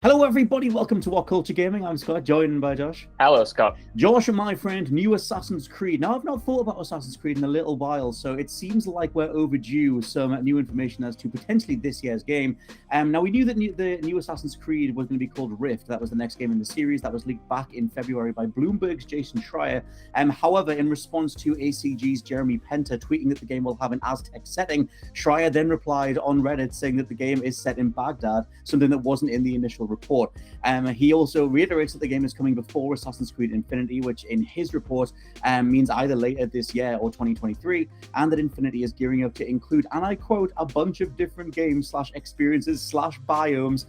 Hello, everybody. Welcome to WhatCulture Gaming. I'm Scott, joined by Josh. Hello, Scott. Josh and my friend, new Assassin's Creed. Now, I've not thought about Assassin's Creed in a little while, so it seems like we're overdue with some new information as to potentially this year's game. Now, we knew that the new Assassin's Creed was going to be called Rift. That was the next game in the series. That was leaked back in February by Bloomberg's Jason Schreier. However, in response to ACG's Jeremy Penter tweeting that the game will have an Aztec setting, Schreier then replied on Reddit saying that the game is set in Baghdad, something that wasn't in the initial report. He also reiterates that the game is coming before Assassin's Creed Infinity, which in his report means either later this year or 2023, and that Infinity is gearing up to include, and I quote, a bunch of different games / experiences / biomes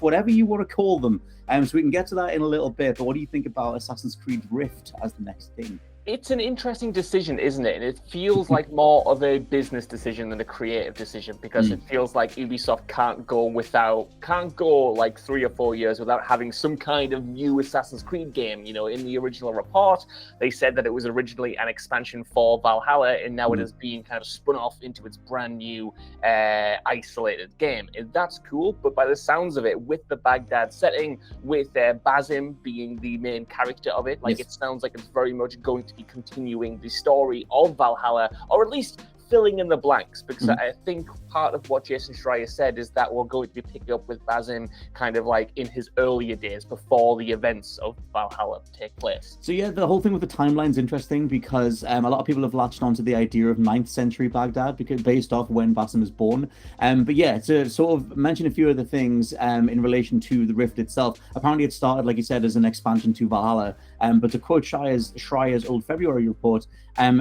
/ whatever you want to call them. So we can get to that in a little bit, but what do you think about Assassin's Creed Rift as the next thing? It's an interesting decision, isn't it? And it feels like more of a business decision than a creative decision, because it feels like Ubisoft can't go like 3 or 4 years without having some kind of new Assassin's Creed game. You know, in the original report, they said that it was originally an expansion for Valhalla, and now it is being kind of spun off into its brand new isolated game. And that's cool, but by the sounds of it, with the Baghdad setting, with Basim being the main character of it, like it sounds like it's very much going to be continuing the story of Valhalla, or at least filling in the blanks, because I think part of what Jason Schreier said is that we're going to be picking up with Basim kind of like in his earlier days before the events of Valhalla take place. So yeah, the whole thing with the timeline's interesting, because a lot of people have latched onto the idea of 9th century Baghdad, because based off when Basim was born. But yeah, to sort of mention a few other things in relation to the Rift itself, apparently it started, like you said, as an expansion to Valhalla. But to quote Schreier's old February report,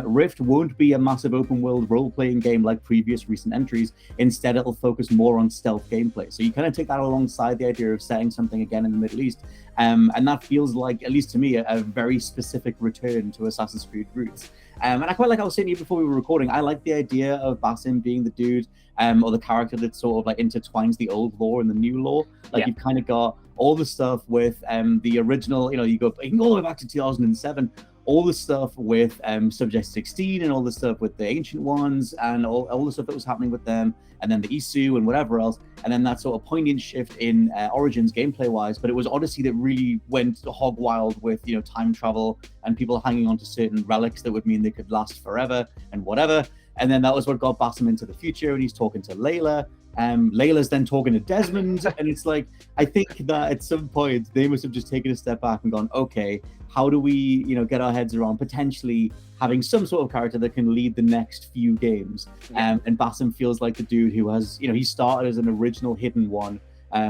Rift won't be a massive open world role-playing game like previous recent entries. Instead, it'll focus more on stealth gameplay. So you kind of take that alongside the idea of setting something again in the Middle East. And that feels like, at least to me, a very specific return to Assassin's Creed roots. And I quite like, I was saying to you before we were recording, I like the idea of Basim being the dude or the character that sort of like intertwines the old lore and the new lore. Like you've kind of got all the stuff with the original, you can go all the way back to 2007, all the stuff with Subject 16 and all the stuff with the Ancient Ones and all the stuff that was happening with them, and then the Isu and whatever else, and then that sort of poignant shift in Origins gameplay-wise. But it was Odyssey that really went hog wild with, time travel and people hanging on to certain relics that would mean they could last forever and whatever. And then that was what got Basim into the future, and he's talking to Layla. Layla's then talking to Desmond, and it's like, I think that at some point they must have just taken a step back and gone, okay, how do we, get our heads around potentially having some sort of character that can lead the next few games? And Basim feels like the dude who has, he started as an original hidden one,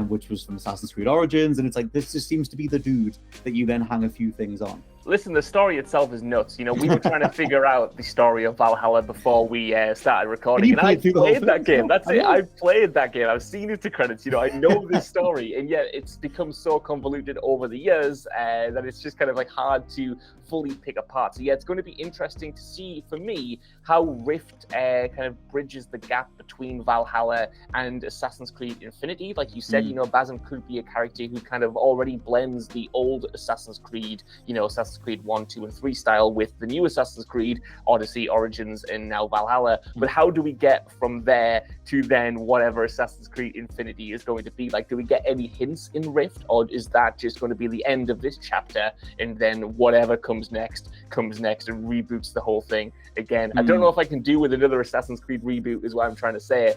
which was from Assassin's Creed Origins, and it's like, this just seems to be the dude that you then hang a few things on. Listen, the story itself is nuts. We were trying to figure out the story of Valhalla before we started recording, and I played that game. That's it. I played that game. I've seen it to credits. I know this story, and yet it's become so convoluted over the years that it's just kind of like hard to fully pick apart. So yeah, it's going to be interesting to see, for me, how Rift kind of bridges the gap between Valhalla and Assassin's Creed Infinity. Like you said, Basim could be a character who kind of already blends the old Assassin's Creed, Assassin's Creed 1, 2, and 3 style with the new Assassin's Creed, Odyssey, Origins, and now Valhalla. But how do we get from there to then whatever Assassin's Creed Infinity is going to be like? Do we get any hints in Rift, or is that just going to be the end of this chapter, and then whatever comes next and reboots the whole thing again? I don't know if I can do with another Assassin's Creed reboot, is what I'm trying to say.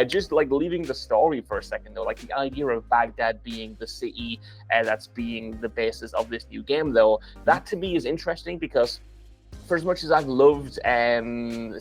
Just like leaving the story for a second though, like the idea of Baghdad being the city that's being the basis of this new game though, that to me is interesting, because for as much as I've loved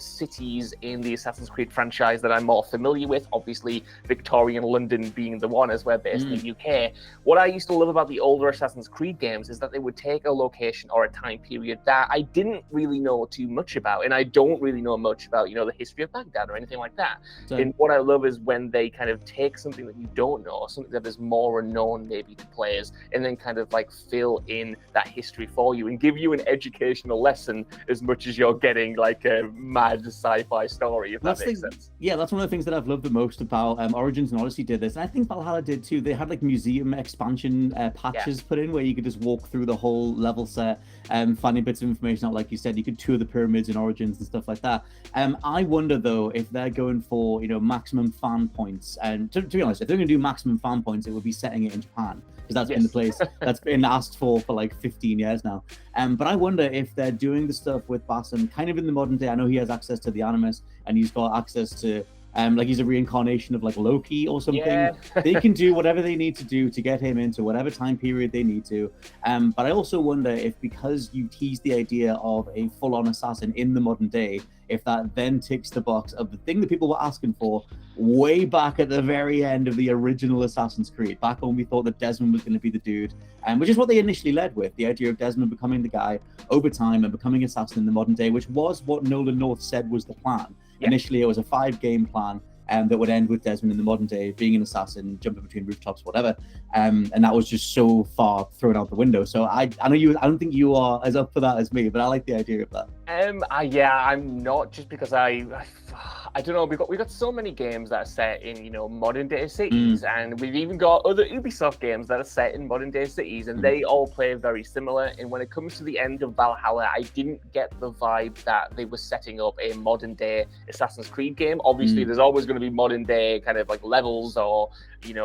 cities in the Assassin's Creed franchise that I'm more familiar with, obviously Victorian London being the one as we're based in the UK, what I used to love about the older Assassin's Creed games is that they would take a location or a time period that I didn't really know too much about, and I don't really know much about, the history of Baghdad or anything like that. And what I love is when they kind of take something that you don't know, or something that is more unknown maybe to players, and then kind of like fill in that history for you and give you an educational lesson as much as you're getting like a mad sci-fi story, if that makes sense. Yeah, that's one of the things that I've loved the most about Origins and Odyssey did this, and I think Valhalla did too. They had like museum expansion patches put in where you could just walk through the whole level set, finding bits of information out. Like you said, you could tour the pyramids in Origins and stuff like that. I wonder though if they're going for maximum fan points, and to be honest, if they're going to do maximum fan points, it would be setting it in Japan, because that's been the place that's been asked for like 15 years now. But I wonder if they're doing the stuff with Basim kind of in the modern day. I know he has access to the Animus, and he's got access to like he's a reincarnation of like Loki or something. Yeah. They can do whatever they need to do to get him into whatever time period they need to. But I also wonder if, because you tease the idea of a full-on assassin in the modern day, if that then ticks the box of the thing that people were asking for way back at the very end of the original Assassin's Creed, back when we thought that Desmond was going to be the dude, which is what they initially led with, the idea of Desmond becoming the guy over time and becoming assassin in the modern day, which was what Nolan North said was the plan. Yeah. Initially, it was a 5-game plan that would end with Desmond in the modern day being an assassin, jumping between rooftops, whatever. And that was just so far thrown out the window. So I know you. I don't think you are as up for that as me, but I like the idea of that. I'm not, just because I don't know. We got so many games that are set in modern day cities, and we've even got other Ubisoft games that are set in modern day cities, and they all play very similar. And when it comes to the end of Valhalla, I didn't get the vibe that they were setting up a modern day Assassin's Creed game. Obviously, there's always going to be modern day kind of like levels or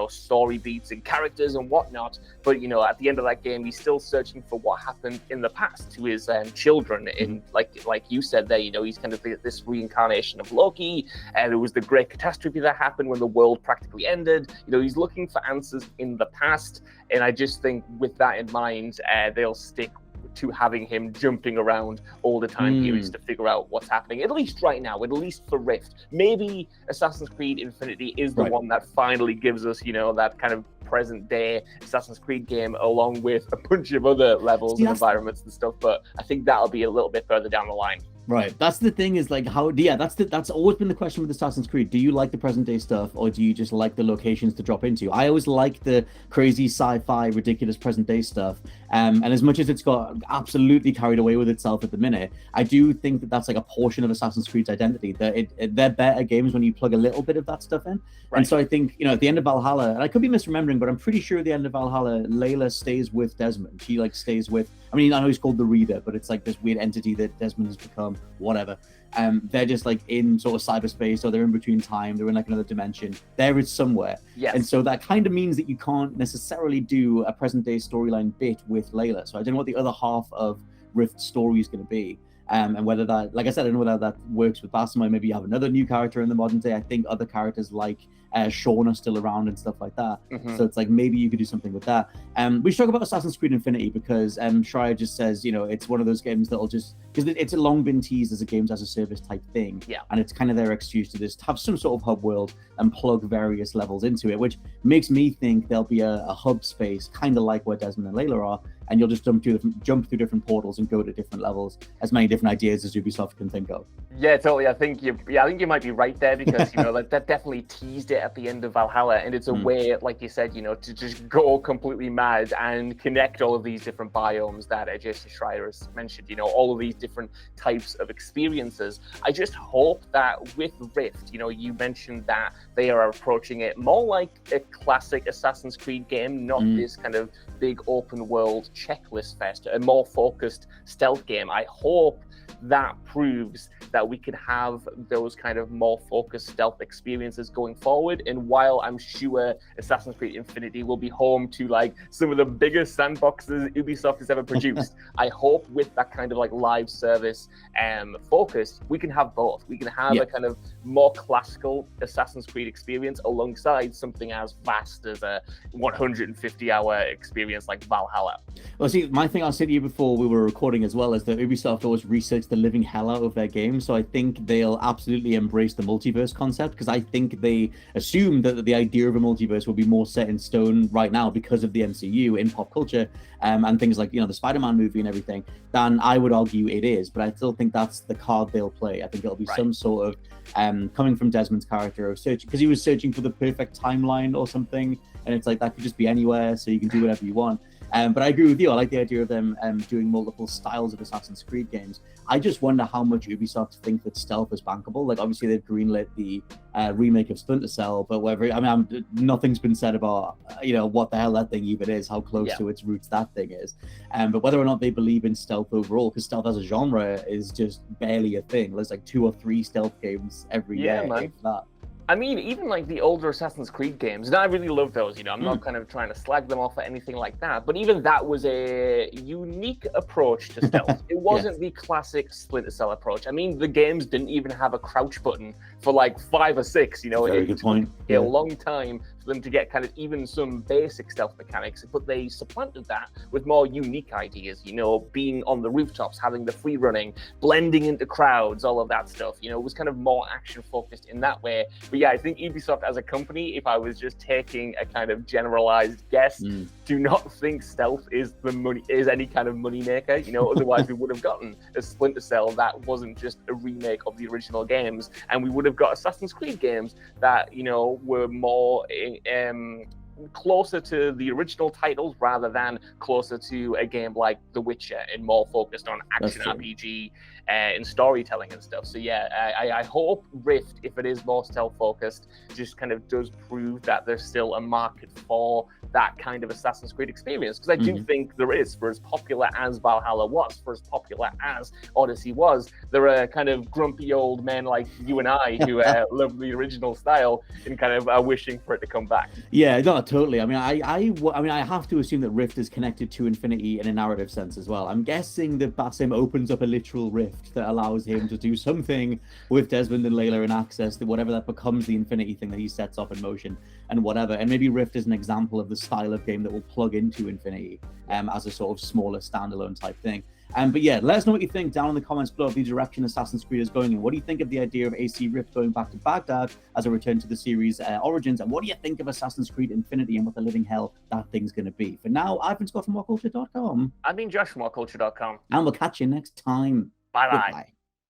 story beats and characters and whatnot. But at the end of that game, he's still searching for what happened in the past to his children. In like you said there, he's kind of this reincarnation of Loki, and it was the great catastrophe that happened when the world practically ended. He's looking for answers in the past, and I just think with that in mind, they'll stick to having him jumping around all the time periods to figure out what's happening, at least right now, at least for Rift. Maybe Assassin's Creed Infinity is the one that finally gives us, that kind of present day Assassin's Creed game, along with a bunch of other levels and environments and stuff, but I think that'll be a little bit further down the line. Right. That's the thing, is like that's always been the question with Assassin's Creed. Do you like the present day stuff, or do you just like the locations to drop into? I always like the crazy sci-fi, ridiculous present day stuff. And as much as it's got absolutely carried away with itself at the minute, I do think that that's like a portion of Assassin's Creed's identity. That they're better games when you plug a little bit of that stuff in. Right. And so I think, at the end of Valhalla, and I could be misremembering, but I'm pretty sure at the end of Valhalla, Layla stays with Desmond. She stays with, I know he's called the Reader, but it's like this weird entity that Desmond has become, whatever. They're just like in sort of cyberspace, or they're in between time, they're in like another dimension. There is somewhere. Yes. And so that kind of means that you can't necessarily do a present day storyline bit with Layla. So I don't know what the other half of Rift's story is going to be. And whether that, like I said, I don't know whether that works with Basim, or maybe you have another new character in the modern day. I think other characters like Sean are still around and stuff like that. So it's like maybe you could do something with that. We should talk about Assassin's Creed Infinity, because Schreier just says, it's one of those games that'll just, because it's long been teased as a games as a service type thing. Yeah. And it's kind of their excuse to just have some sort of hub world and plug various levels into it, which makes me think there'll be a hub space, kind of like where Desmond and Layla are, and you'll just jump through different portals and go to different levels. As many different ideas as Ubisoft can think of. Yeah, totally. I think you might be right there, because like that definitely teased it at the end of Valhalla, and it's a way, like you said, to just go completely mad and connect all of these different biomes that Jason Schreier has mentioned. All of these different types of experiences. I just hope that with Rift, you mentioned that they are approaching it more like a classic Assassin's Creed game, not this kind of big open world checklist fest, a more focused stealth game. I hope that proves that we can have those kind of more focused stealth experiences going forward. And while I'm sure Assassin's Creed Infinity will be home to like some of the biggest sandboxes Ubisoft has ever produced, I hope with that kind of like live service focus, we can have both. We can have a kind of more classical Assassin's Creed experience alongside something as vast as a 150-hour experience like Valhalla. Well, see, my thing I said to you before we were recording as well is that Ubisoft always research the living hell out of their games. So I think they'll absolutely embrace the multiverse concept, because I think they assume that the idea of a multiverse will be more set in stone right now because of the MCU in pop culture and things like, the Spider-Man movie and everything, than I would argue it is. But I still think that's the card they'll play. I think it'll be some sort of coming from Desmond's character of search, because he was searching for the perfect timeline or something. And it's like, that could just be anywhere, so you can do whatever you want. But I agree with you. I like the idea of them doing multiple styles of Assassin's Creed games. I just wonder how much Ubisoft think that stealth is bankable. Like, obviously, they've greenlit the remake of Splinter Cell, but whether nothing's been said about what the hell that thing even is, how close to its roots that thing is, but whether or not they believe in stealth overall, because stealth as a genre is just barely a thing. There's like 2 or 3 stealth games every year. Man. That. I mean, even like the older Assassin's Creed games, and I really love those, I'm not kind of trying to slag them off or anything like that, but even that was a unique approach to stealth. It wasn't the classic Splinter Cell approach. I mean, the games didn't even have a crouch button for like 5 or 6, Very good point. A long time for them to get kind of even some basic stealth mechanics, but they supplanted that with more unique ideas, being on the rooftops, having the free running, blending into crowds, all of that stuff. It was kind of more action focused in that way. But yeah, I think Ubisoft as a company, if I was just taking a kind of generalized guess, do not think stealth is any kind of money maker. Otherwise we would have gotten a Splinter Cell that wasn't just a remake of the original games, and we would have got Assassin's Creed games that were more closer to the original titles rather than closer to a game like The Witcher and more focused on action RPG and storytelling and stuff. So yeah, I hope Rift, if it is more stealth focused, just kind of does prove that there's still a market for that kind of Assassin's Creed experience, because I do think there is. For as popular as Valhalla was, for as popular as Odyssey was, there are kind of grumpy old men like you and I who love the original style and kind of are wishing for it to come back. Yeah, no, totally. I mean, I have to assume that Rift is connected to Infinity in a narrative sense as well. I'm guessing that Basim opens up a literal rift that allows him to do something with Desmond and Layla and access to whatever that becomes the Infinity thing that he sets off in motion and whatever. And maybe Rift is an example of the style of game that will plug into Infinity as a sort of smaller standalone type thing. But yeah, let us know what you think down in the comments below of the direction Assassin's Creed is going in. What do you think of the idea of AC Rift going back to Baghdad as a return to the series origins? And what do you think of Assassin's Creed Infinity and what the living hell that thing's going to be? For now, I've been Scott from WhatCulture.com. I've been Josh from WhatCulture.com. And we'll catch you next time. Bye-bye. Goodbye.